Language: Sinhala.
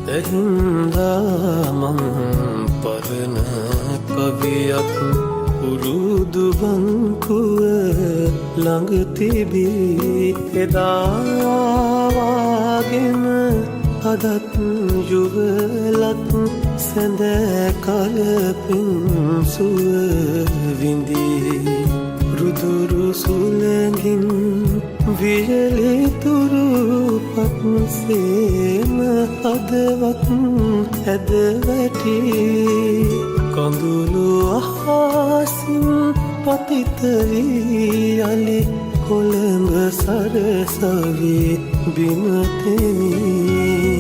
එහින්දාමං පරණ කවියක් උරුදු බංකුව ළඟ තිබී එදාවාගෙන අදත් යුවලත් සැඳෑ කලපින් සුව විඳී රුදුරු සුළඟින් වියලිතුරු පත්සේම හදවත් ඇද වැටී කඳුළු අහසින් පතිත වී යලි කොළඹ සරසවි බිම තෙමී